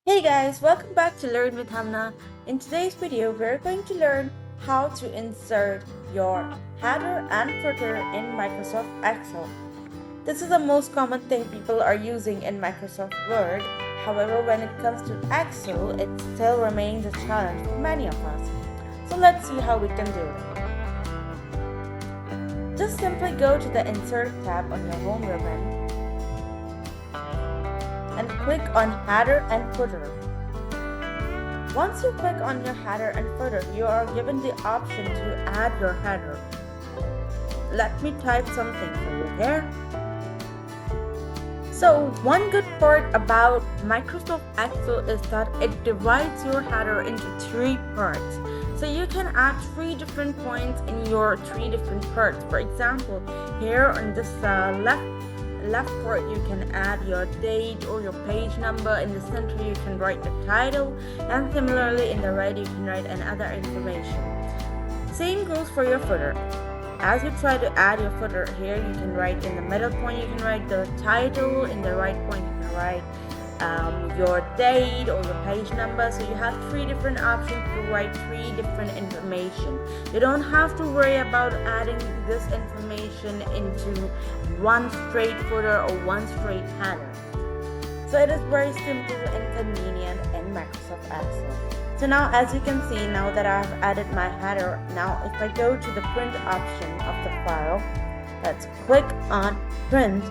Hey guys, welcome back to Learn with Hamna. In today's video, we're going to learn how to insert your header and footer in Microsoft Excel. This is the most common thing people are using in Microsoft Word. However, when it comes to Excel, it still remains a challenge for many of us. So let's see how we can do it. Just simply go to the Insert tab on your home ribbon and click on Header and Footer. Once you click on your header and footer, you are given the option to add your header. Let me type something for you here. So one good part about Microsoft Excel is that it divides your header into 3 parts. So you can add 3 different points in your 3 different parts. For example, here on this left part you can add your date or your page number. In the center you can write the title, and similarly in the right you can write another information. Same goes for your footer. As you try to add your footer here, you can write in the middle point, you can write the title, in the right point you can write your date or your page number. So you have 3 different options to write 3 different information. You don't have to worry about adding this information into one straight footer or one straight header. So it is very simple and convenient in Microsoft Excel. So now, as you can see, now that I've added my header, now if I go to the print option of the file, let's click on print.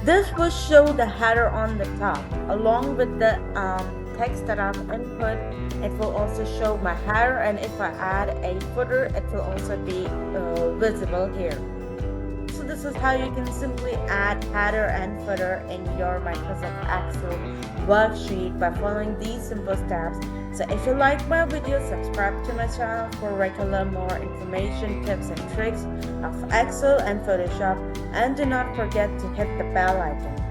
This will show the header on the top along with the text that I've input. It will also show my header, and if I add a footer, it will also be visible here. So this is how you can simply add header and footer in your Microsoft Excel worksheet by following these simple steps. So if you like my video, subscribe to my channel for regular more information, tips and tricks of Excel and Photoshop, and do not forget to hit the bell icon.